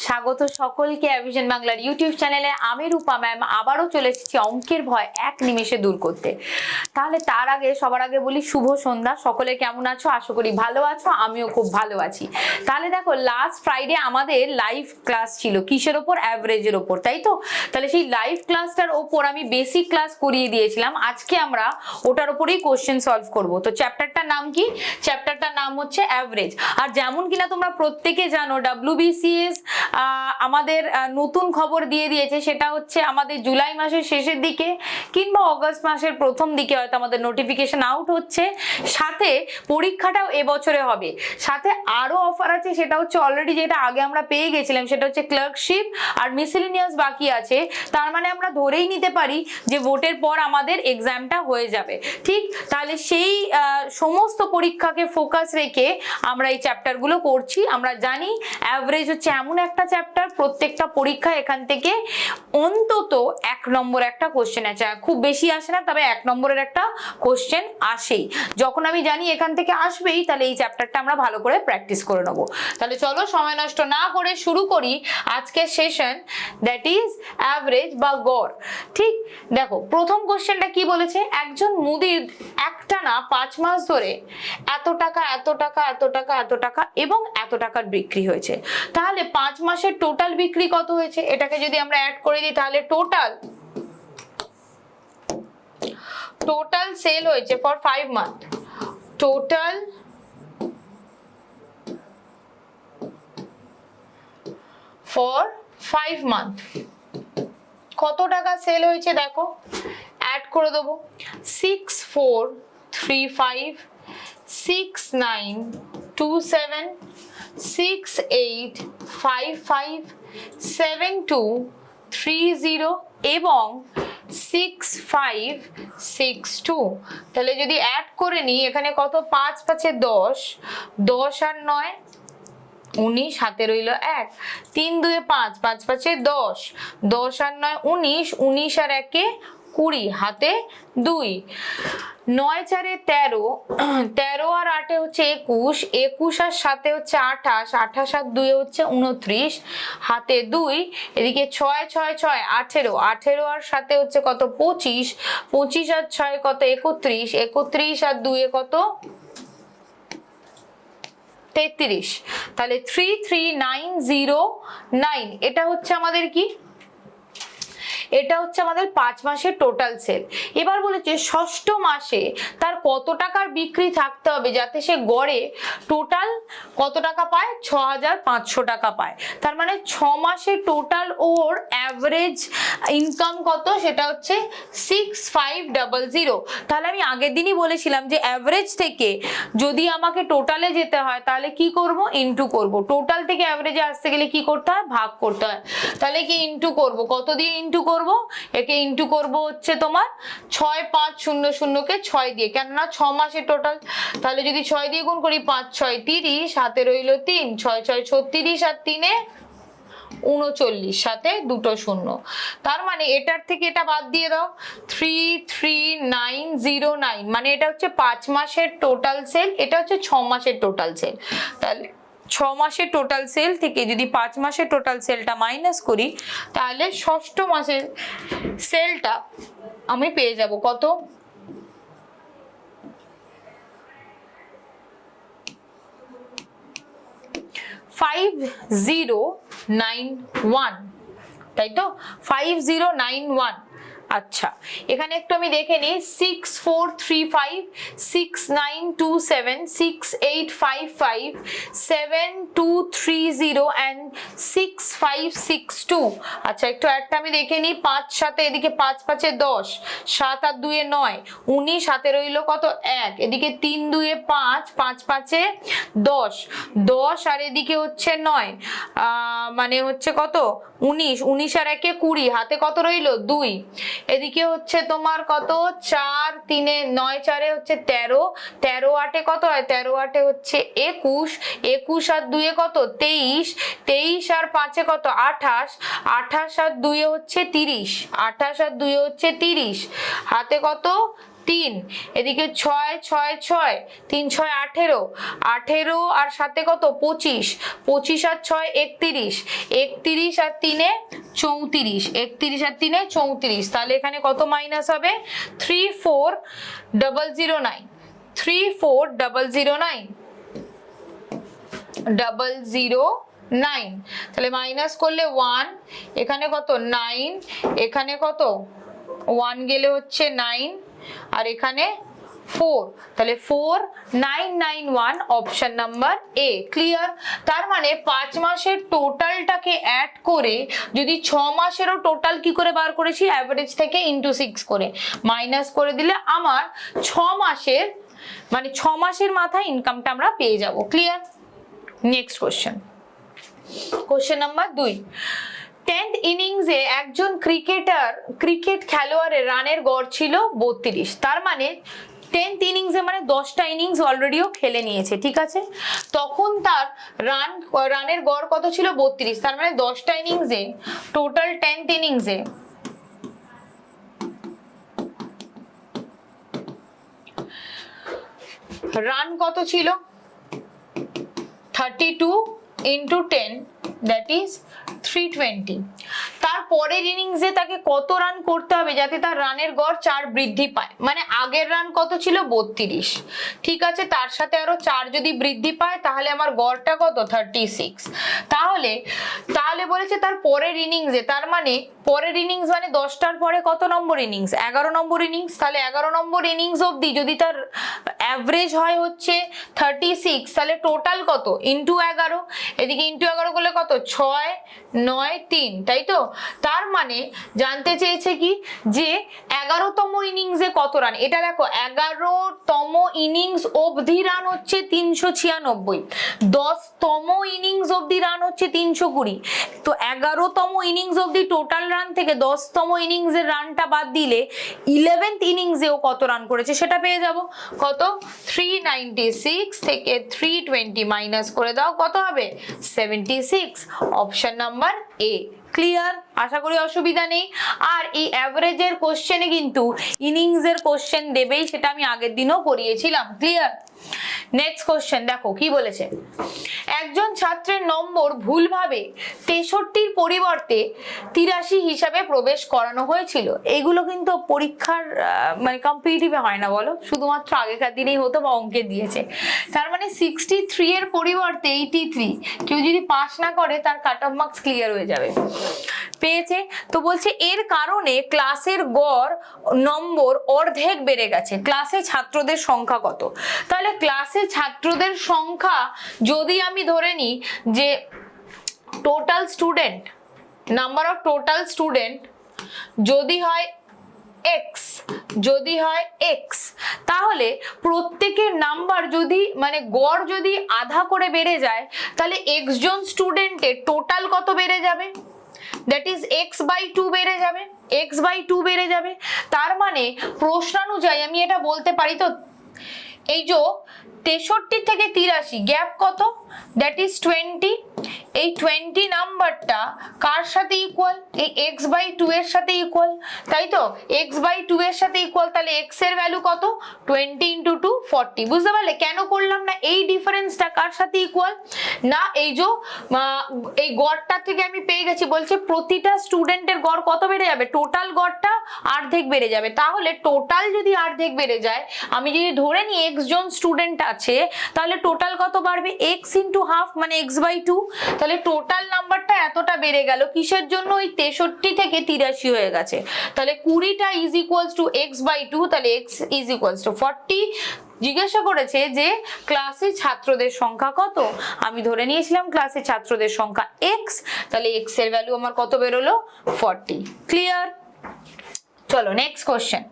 স্বাগত সকলকে অ্যাভিশন বাংলার ইউটিউব চ্যানেলে। আমি রূপা ম্যাম আবারও চলে এসেছি অঙ্কের ভয় এক নিমেষে দূর করতে। তাহলে তার আগে সবার আগে বলি শুভ সন্ধ্যা। সকলে কেমন আছো? আশা করি ভালো আছো, আমিও খুব ভালো আছি। তাহলে দেখো, লাস্ট ফ্রাইডে আমাদের লাইভ ক্লাস ছিল কিসের ওপর? অ্যাভারেজের ওপর, তাই তো? তাহলে সেই লাইভ ক্লাসটার ওপর আমি বেসিক ক্লাস করিয়ে দিয়েছিলাম। আজকে আমরা ওটার ওপরেই কোশ্চেন সলভ করব। তো চ্যাপ্টারটার নাম কি? চ্যাপ্টারটার নাম হচ্ছে অ্যাভারেজ। আর যেমন কিনা তোমরা প্রত্যেকে জানো, WBCS আমাদের নতুন খবর দিয়ে দিয়েছে। সেটা হচ্ছে আমাদের জুলাই মাসের শেষের দিকে কিংবা অগস্ট মাসের প্রথম দিকে হয়তো আমাদের নোটিফিকেশন আউট হচ্ছে। সাথে পরীক্ষাটাও এবছরে হবে। সাথে আরো অফার আছে, সেটা হচ্ছে অলরেডি যেটা আগে আমরা পেয়ে গেছিলাম, সেটা হচ্ছে ক্লার্কশিপ আর মিসেলেনিয়াস বাকি আছে। তার মানে আমরা ধরেই নিতে পারি যে ভোটের পর আমাদের এক্সামটা হয়ে যাবে। ঠিক, তাহলে সেই সমস্ত পরীক্ষাকে ফোকাস রেখে আমরা এই চ্যাপ্টারগুলো করছি। আমরা জানি অ্যাভারেজ হচ্ছে এমন একটা চ্যাপ্টার, প্রত্যেকটা পরীক্ষা এখান থেকে অন্তত 1 নম্বর একটা কোশ্চেন আছে। খুব বেশি আসে না, তবে 1 নম্বরের একটা কোশ্চেন আসেই। যখন আমি জানি এখান থেকে আসবেই, তাহলে এই চ্যাপ্টারটা আমরা ভালো করে প্র্যাকটিস করে নেবো। তাহলে চলো সময় নষ্ট না করে শুরু করি আজকের সেশন, দ্যাট ইজ অ্যাভারেজ বা গড়। ঠিক, দেখো প্রথম কোশ্চেনটা কি বলেছে? একজন মুদির একটানা 5 মাস ধরে এত টাকা এত টাকা এত টাকা এত টাকা এবং এত টাকার বিক্রি হয়েছে। তাহলে 5 মাসের টোটাল বিক্রি কত হয়েছে? এটাকে যদি আমরা অ্যাড করে দিই, তাহলে টোটাল সেল হয়েছে for 5 month. Total for 5 month কত টাকা সেল হয়েছে? দেখো অ্যাড করে দেবো। 6435 6927 6855 7230 এবং 6562। তাহলে যদি অ্যাড করে নিই, এখানে কত? 5 5 10, 10 আর 9 19, হাতে রইল 1, 3 2 5, 5 5 10, 10 আর 9 19, 19 আর 1 20, হাতে 2, 9 4 13, 13 আর 8 হচ্ছে 21, 21 আর 7 হচ্ছে 28, 28 আর 2 হচ্ছে 29, হাতে 2, এদিকে 6 6 6 18, 18 আর 7 হচ্ছে কত? 25, 25 আর 6 কত? 31, 31 আর 2 কত? 33। তাহলে 33909, এটা হচ্ছে আমাদের কি? এটা হচ্ছে আমাদের 5 মাসের টোটাল সেল। এবার বলেছে ষষ্ঠ মাসে তার কত টাকার বিক্রি থাকতে হবে যাতে সে গড়ে টোটাল কত টাকা পায়? 6500 টাকা পায়। তার মানে 6 মাসে টোটাল ওর অ্যাভারেজ ইনকাম কত? সেটা হচ্ছে 6500। তাহলে আমি আগের দিনই বলেছিলাম যে অ্যাভারেজ থেকে যদি আমাকে টোটালে যেতে হয়, তাহলে কি করব? ইনটু করব। টোটাল থেকে অ্যাভারেজে আসতে গেলে কি করতে হয়? ভাগ করতে হয়। তাহলে কি ইনটু করব? কত দিয়ে ইনটু করব? একে ইনটু করব হচ্ছে তোমার 6500 কে 6 দিয়ে, কেননা 6 মাসের টোটাল। তাহলে যদি 6 দিয়ে গুণ করি, 5 6 30, হাতে রইল 3, 6 6 36 আর 3 39, সাথে দুটো শূন্য। তার মানে এটার থেকে এটা বাদ দিয়ে দাও, 33909, মানে এটা হচ্ছে 5 মাসের টোটাল সেল, এটা হচ্ছে 6 মাসের টোটাল সেল। তাহলে 6 মাসের টোটাল সেল থেকে যদি 5 মাসের টোটাল সেলটা মাইনাস করি, তাহলে ষষ্ঠ মাসের সেলটা আমি পেয়ে যাব কত? 5091, তাই তো? 5091। আচ্ছা, এখানে একটু আমি দেখে নিই। 6435 6927 6855 7230 and 6562। আচ্ছা, একটু একটা আমি দেখে নিই। 5 7, এদিকে 5 5 10, 7 আর 2 9, 19, হাতে রইল কত? 1, এদিকে 3 2 5, 5 5 10, 10 আর এদিকে হচ্ছে 9, মানে হচ্ছে কত? 19, 19 আর 1 20, হাতে কত রইল? 2, এদিকে হচ্ছে তোমার কত? 4 3 9 4 হচ্ছে 13, 13 8 কত হয়? 13 8 হচ্ছে 21, 21 আর 2 কত? 23, 23 আর 5 কত? 28, 28 আর 2 হচ্ছে 30, 28 আর 2 হচ্ছে 30, হাতে কত? 3, এদিকে 6 6 6, 3 6 18, 18 আর সাথে কত 25, 25 আর 6 31, 31 আর 3 34, 31 আর 3 34, তাহলে এখানে কত মাইনাস হবে 34009, 34009, 009, তাহলে মাইনাস করলে 1, এখানে কত 9, এখানে কত 1 গেলে হচ্ছে 9, আর এখানে 4, তাহলে 4991 অপশন নাম্বার এ। ক্লিয়ার? তার মানে 5 মাসের টোটালটাকে অ্যাড করে যদি 6 মাসেরও টোটাল কি করে বার করেছি, অ্যাভারেজ থেকে ইনটু 6 করে মাইনাস করে দিলে আমার 6 মাসের মানে 6 মাসের মাথায় ইনকামটা আমরা পেয়ে যাব। Clear? Next question, question number 2। 10th ইনিংসে একজন ক্রিকেট খেলোয়াড়ের রানের গড় ছিল 32, তার মানে 10th ইনিংসে মানে 10টা ইনিংস অলরেডিও খেলে নিয়েছে, ঠিক আছে? তখন তার রানের গড় কত ছিল 32, তার মানে 10টা ইনিংসে টোটাল 10th ইনিংসে রান কত ছিল 32 into 10, that is 320। তার পরের ইনিংসে তাকে কত রান করতে হবে যাতে তার রানের গড় 4 বৃদ্ধি পায়, মানে আগের রান কত ছিল 32, ঠিক আছে? তার সাথে আরো 4 যদি বৃদ্ধি পায় তাহলে আমার গড়টা কত 36। তাহলে বলেছে তার পরের ইনিংসে, তার মানে পরের ইনিংস মানে 10টার পরে কত নম্বর ইনিংস, 11 নম্বর ইনিংস, তাহলে 11 নম্বর ইনিংস অবধি যদি তার অ্যাভারেজ হয় হচ্ছে 36, তাহলে টোটাল কত ইন্টু 11, এদিকে ইন্টু 11 করলে কত 6 9 3, তাই তো? তার মানে জানতে চেয়েছে কি যে 11তম ইনিংসে কত রান, এটা দেখো 11তম ইনিংস অবধি রান হচ্ছে 396, 10তম ইনিংস অবধি রান হচ্ছে 320, তো 11তম ইনিংস অবধি টোটাল রান থেকে 10তম ইনিংসের রানটা বাদ দিলে 11th ইনিংসেও কত রান করেছে সেটা পেয়ে যাব। কত 396 থেকে 320 মাইনাস করে দাও, কত হবে 76, অপশন নাম্বার এ। ক্লিয়ার? আশা করি অসুবিধা নেই। আর এই অ্যাভারেজের কোশ্চেনে কিন্তু ইনিংসের কোশ্চেন দেবেই, সেটা আমি আগের দিনও করিয়েছিলাম। ক্লিয়ার? নেক্সট কোশ্চেন দেখো কি বলেছে, একজন ছাত্রের নম্বর ভুলভাবে 63 পরিবর্তে 83 হিসাবে প্রবেশ করানো হয়েছিল। এগুলো কিন্তু পরীক্ষার মানে কম্পিটিটিভে হয় না, বলো, শুধুমাত্র আগেকার দিনেই হতো বা অঙ্কে দিয়েছে। তার মানে 63 এর পরিবর্তে 83 কেউ যদি পাস না করে তার কাট অফ মার্কস ক্লিয়ার হয়ে যাবে। পেয়েছে তো বলছে এর কারণে ক্লাসের গড় নম্বর অর্ধেক বেড়ে গেছে। ক্লাসে ছাত্রদের সংখ্যা কত? তাহলে ক্লাসে ছাত্রদের সংখ্যা যদি আমি ধরে নিই যে total student, number of total student যদি হয় x, তাহলে প্রত্যেকের নাম্বার যদি মানে গড় যদি আধা করে বেড়ে যায় তাহলে x জন স্টুডেন্টের টোটাল কত বেড়ে যাবে, দ্যাট ইজ x/2 বেড়ে যাবে, x/2 বেড়ে যাবে। তার মানে প্রশ্নানুযায়ী আমি এটা বলতে পারি, তো এই যে 63 থেকে 83 গ্যাপ কত, দ্যাট ইজ 20, এই 20 নাম্বারটা কার সাথে ইকুয়াল, এই x/2 এর সাথে ইকুয়াল, তাই তো? x/2 এর সাথে ইকুয়াল, তাহলে x এর ভ্যালু কত 20 × 2 40। বুঝতে পারলে কেন করলাম না? এই ডিফারেন্সটা কার সাথে ইকুয়াল না, এই যে এই গড়টা থেকে আমি পেয়ে গেছি, বলছে প্রতিটা স্টুডেন্টের গড় কত বেড়ে যাবে, টোটাল গড়টা অর্ধেক বেড়ে যাবে। তাহলে টোটাল যদি অর্ধেক বেড়ে যায়, আমি যদি ধরে নিই x জন স্টুডেন্ট আছে, তাহলে টোটাল কত বাড়বে x × হাফ মানে x/2, তাহলে টোটাল নাম্বারটা এতটা বেড়ে গেল কিসের জন্য, ওই 63 থেকে 83 হয়ে গেছে। তাহলে 20টা ইজ ইকুয়ালস টু x/2, তাহলে x ইজ ইকুয়ালস টু 40। জিজ্ঞাসা করেছে যে ক্লাসে ছাত্রদের সংখ্যা কত, আমি ধরে নিয়েছিলাম ক্লাসে ছাত্রদের সংখ্যা x, তাহলে x এর ভ্যালু আমার কত বেরোলো 40। ক্লিয়ার? চলো নেক্সট কোশ্চেন,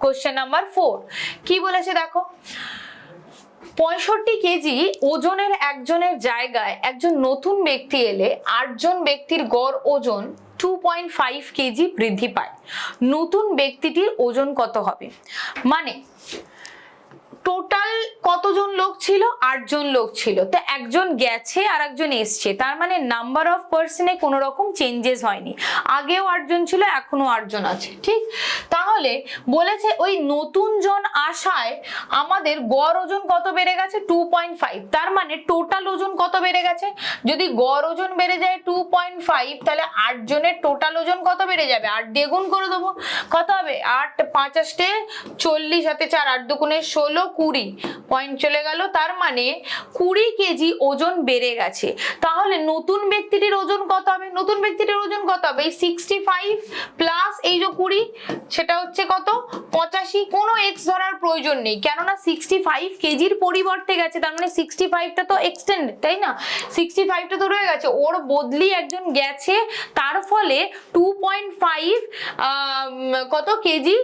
কোশ্চেন নাম্বার 4 কি বলেছে দেখো, 65 কেজি ওজনের একজনের জায়গায় একজন নতুন ব্যক্তি এলে 8 জন ব্যক্তির গড় ওজন 2.5 কেজি বৃদ্ধি পায়। নতুন ব্যক্তিটির ওজন কত হবে? মানে টোটাল কতজন লোক ছিল? 8 জন লোক ছিল। তো একজন গেছে আর একজন এসছে, তার মানে নাম্বার অফ পার্সনে কোনো রকম চেঞ্জেস হয়নি। আগেও 8 জন ছিল, এখনো 8 জন আছে, ঠিক? তাহলে বলেছে ওই নতুন জন আসায় আমাদের গড় ওজন কত বেড়ে গেছে? 2.5। তার মানে টোটাল ওজন কত বেড়ে গেছে? যদি গড় ওজন বেড়ে যায় 2.5, তাহলে 8 জনের টোটাল ওজন কত বেড়ে যাবে? 8 দিয়ে গুণ করে দেবো, কত হবে? 8 5 8 40, হাতে 4, 8 দুগুণে 16, 20 পয়েন্ট চলে গেল। তার মানে 20 কেজি ওজন বেড়ে গেছে। তাহলে নতুন ব্যক্তিটির ওজন কত হবে? নতুন ব্যক্তিটির ওজন কত হবে? এই 65 প্লাস এই যে 20, সেটা হচ্ছে কত? 85। কোনো এক্স ধরার প্রয়োজন নেই, কেননা 65 কেজির পরিবর্তে গেছে, তার মানে 65টা তো এক্সটেন্ডেড, তাই না? 65টা তো রয়ে গেছে, ওর বদলি একজন গেছে, তার ফলে 2.5 কত কেজি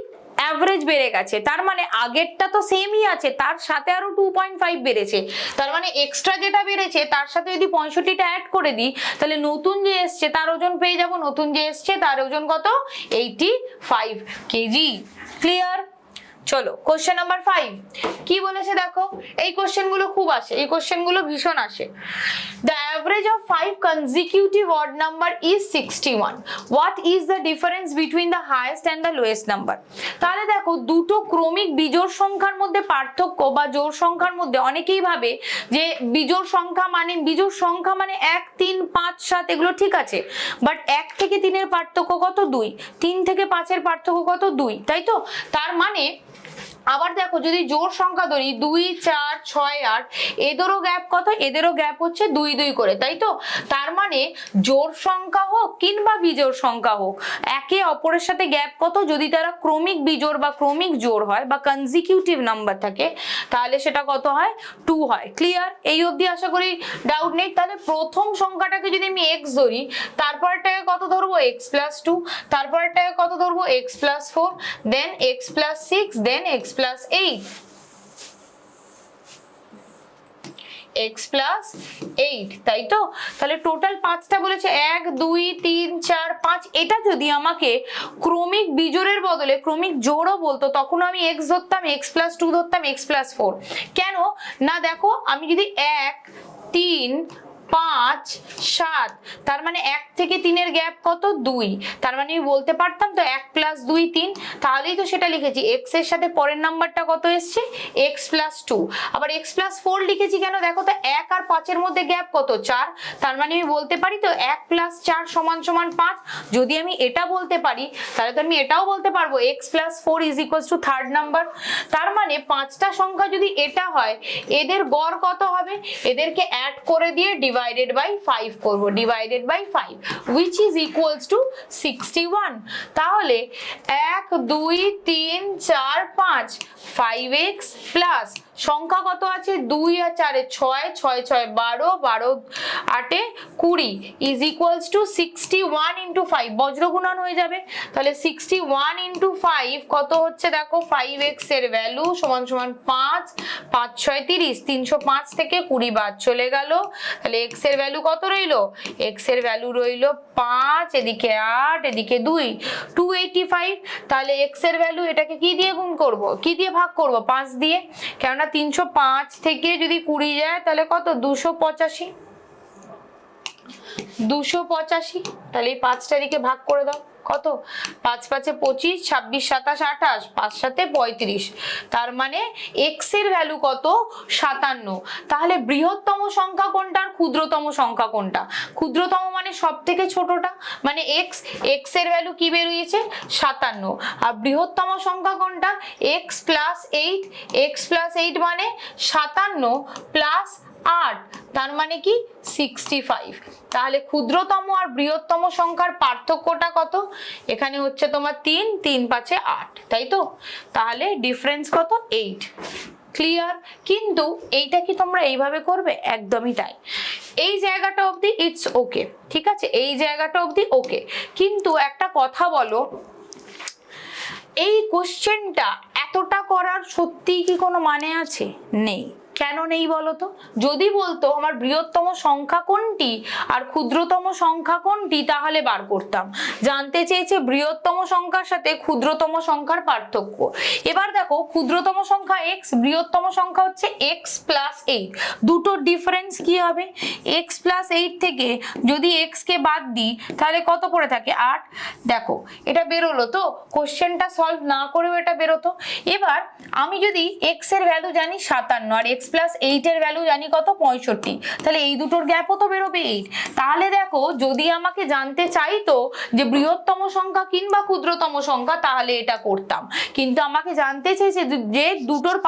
অ্যাভারেজ বেড়ে গেছে। তার মানে আগেরটা তো সেমই আছে, তার সাথে আরো 2.5 বেড়েছে। তার মানে এক্সট্রা যেটা বেড়েছে তার সাথে যদি 65টা অ্যাড করে দিই, তাহলে নতুন যে এসছে তার ওজন পেয়ে যাব। নতুন যে এসছে তার ওজন কত? 85 কেজি। ক্লিয়ার? চলো কোশ্চেন নাম্বার 5 কি বলেছে দেখো। এই কোশ্চেন গুলো খুব আসে, এই কোশ্চেন গুলো ভীষণ আসে। The average of 5 consecutive odd number is 61. What is the difference between the highest and the lowest number? তাহলে দেখো, দুটো ক্রমিক বিজোড় সংখ্যার মধ্যে পার্থক্য বা জোড় সংখ্যার মধ্যে অনেকেই ভাবে যে বিজোড় সংখ্যা মানে 1 3 5 7 এগুলো ঠিক আছে, বাট 1 থেকে 3 এর পার্থক্য কত? 2। 3 থেকে 5 এর পার্থক্য কত? 2, তাই তো? তার মানে আবার দেখো, যদি জোড় সংখ্যা ধরি 2 4 6 8, এদেরও গ্যাপ কত? এদেরও গ্যাপ হচ্ছে 2 2 করে, তাই তো? তার মানে জোড় সংখ্যা হোক কিংবা বিজোড় সংখ্যা হোক, একে অপরের সাথে গ্যাপ কত? যদি তারা ক্রমিক বিজোড় বা ক্রমিক জোড় হয় বা কনজিকিউটিভ নাম্বার থাকে, তাহলে সেটা কত হয়? 2 হয়। ক্লিয়ার? এই অবধি আশা করি ডাউট নেই। তাহলে প্রথম সংখ্যাটাকে যদি আমি x ধরি, তারপরটাকে কত ধরবো? x + 2, তারপরটাকে কত ধরবো? x + 4, দেন x + 6, দেন x + 8, x + 8, তাই তো? তাহলে টোটাল 5টা বলেছে, 1 2 3 4 5। এটা যদি আমাকে ক্রমিক বিজোড়ের বদলে ক্রমিক জোড়ও বলতো, তখন আমি x ধরতাম, x + 2 ধরতাম, x + 4। কেন না? দেখো, আমি যদি 1 3 5 7, তার মানে 1 থেকে 3 এর গ্যাপ কত? 2। তার মানে আমি বলতে পারতাম তো 1 + 2 3, তাহলেই তো সেটা লিখেছি। x এর সাথে পরের নাম্বারটা কত এসছে? x + 2। আবার x + 4 লিখেছি কেন? দেখো তো 1 আর 5 এর মধ্যে গ্যাপ কত? 4। তার মানে আমি বলতে পারি তো 1 + 4 = 5। যদি আমি এটা বলতে পারি, তাহলে তো আমি এটাও বলতে পারবো x + 4 = থার্ড নাম্বার। তার মানে 5টা সংখ্যা যদি এটা হয়, এদের গড় কত হবে? এদেরকে অ্যাড করে দিয়ে divided by 5 করব, divided by 5, which is equals to 61. তাহলে 1 2 3 4 5, 5x প্লাস সংখ্যা কত আছে? 2 আর 4 6, 6 6 12, 12 8 20 is equals to 61 into 5, বজ্রগুণন হয়ে যাবে। তাহলে 61 into 5 কত হচ্ছে? দেখো, 5x এর ভ্যালু সমান সমান 5, 5 6 30, 305 থেকে 20 বাদ চলে গেল। তাহলে x এর ভ্যালু কত রইলো? x এর ভ্যালু রইলো 5, এদিকে 8, এদিকে 2, 285। তাহলে x এর ভ্যালু, এটাকে কি দিয়ে গুণ করব? কি দিয়ে ভাগ করব? 5 দিয়ে, কেননা 305 থেকে যদি 20 যায় তাহলে কত? 285। 285। তাহলে এই 5টা দিকে ভাগ করে দাও, কত? 5 5 25, 26 27 28, 5 7 35। তার মানে x এর ভ্যালু কত? 57। তাহলে বৃহত্তম সংখ্যা কোনটা আর ক্ষুদ্রতম সংখ্যা কোনটা? ক্ষুদ্রতম মানে সব থেকে ছোটটা, মানে x, x এর ভ্যালু কি বেরিয়েছে? 57। আর বৃহত্তম সংখ্যা কোনটা? x + 8, x + 8 মানে 57 প্লাস 8, তার মানে কি? 65। তাহলে ক্ষুদ্রতম আর বৃহত্তম সংখ্যার পার্থক্যটা কত? এখানে হচ্ছে তোমার 3, 3 5 8, তাই তো? তাহলে ডিফারেন্স কত? 8। ক্লিয়ার? কিন্তু এইটা কি তোমরা এইভাবে করবে? একদমই তাই। এই জায়গাটা অবধি ইটস ওকে, ঠিক আছে? এই জায়গাটা অবধি ওকে। কিন্তু একটা কথা বলো, এই কোশ্চেনটা এতটা করার সত্যিই কি কোনো মানে আছে? নেই। কেন নেই বলো তো? যদি বলতো আমার বৃহত্তম সংখ্যা কোনটি আর ক্ষুদ্রতম সংখ্যা কোনটি তাহলে বার করতাম। জানতে চেয়েছে বৃহত্তম সংখ্যার সাথে ক্ষুদ্রতম সংখ্যার পার্থক্য। এবার দেখো ক্ষুদ্রতম সংখ্যা x, বৃহত্তম সংখ্যা হচ্ছে x প্লাস 8, দুটোর ডিফারেন্স কি হবে? x প্লাস 8 থেকে যদি x কে বাদ দিই তাহলে কত পড়ে থাকে? 8। দেখো এটা বেরোলো তো, কোশ্চেনটা সলভ না করেও এটা বেরোতো। এবার আমি যদি x এর ভ্যালু জানি 57 আর x প্লাস 8 এর ভ্যালু জানি কত? 65, তাহলে এই দুটোর গ্যাপও তো বেরোবে 8। তাহলে দেখো যদি আমাকে জানতে চাইতো যে বৃহত্তম সংখ্যা কিংবা ক্ষুদ্রতম সংখ্যা তাহলে এটা করতাম, কিন্তু আমাকে জানতে চেয়েছে যে দুটোর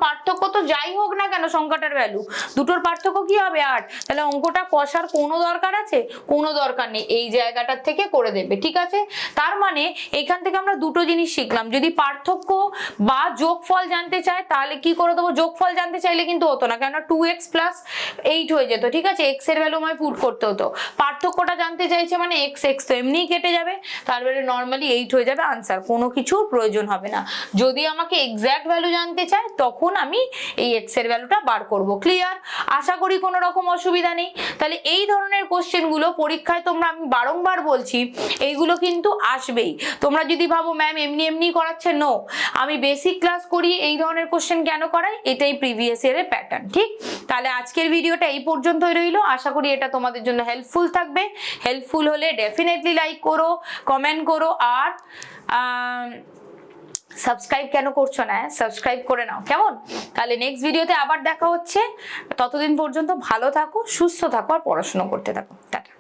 পার্থক্য তো যাই হোক না কেন সংখ্যাটার ভ্যালু, দুটোর পার্থক্য কি হবে? 8। তাহলে অঙ্কটা কষার কোনো দরকার আছে? কোনো দরকার নেই, এই জায়গাটার থেকে করে দেবে। ঠিক আছে, তার মানে এখান থেকে আমরা দুটো জিনিস শিখলাম। যদি পার্থক্য বা যোগফল জানতে চায় তাহলে কি করে দেবো? যোগফল জানতে চাইলে কিন্তু হতো না, কেননা 2x প্লাস 8 হয়ে যেত। ঠিক আছে, x এর ভ্যালু আমায় পুট করতে হতো। পার্থক্যটা জানতে চাইছে মানে x তো এমনিই কেটে যাবে, তারপরে নর্মালি 8 হয়ে যাবে আনসার, কোনো কিছুর প্রয়োজন হবে না। যদি আমাকে এক্সাক্ট ভ্যালু জানতে চায় তখন আমি এই x এর ভ্যালুটা বার করব। ক্লিয়ার? আশা করি কোনো রকম অসুবিধা নেই। তাহলে এই ধরনের কোশ্চেনগুলো পরীক্ষায় তোমরা, আমি বারংবার বলছি, এইগুলো কিন্তু আসবেই। তোমরা যদি ভাবো ম্যাম এমনি করাচ্ছে, নো, আমি বেসিক ক্লাস করি, এই ধরনের কোশ্চেন কেন করাই, এটাই প্রিভিয়াস ইয়ারের প্যাটার্ন। ঠিক, তাহলে আজকের ভিডিওটা এই পর্যন্তই রইলো। আশা করি এটা তোমাদের জন্য হেল্পফুল থাকবে। হেল্পফুল হলে ডেফিনেটলি লাইক করো, কমেন্ট করো, আর সাবস্ক্রাইব কেন করছো না? সাবস্ক্রাইব করে নাও, কেমন? তাহলে নেক্সট ভিডিওতে আবার দেখা হচ্ছে। ততদিন পর্যন্ত ভালো থাকো, সুস্থ থাকো আর পড়াশোনা করতে থাকো। টাটা।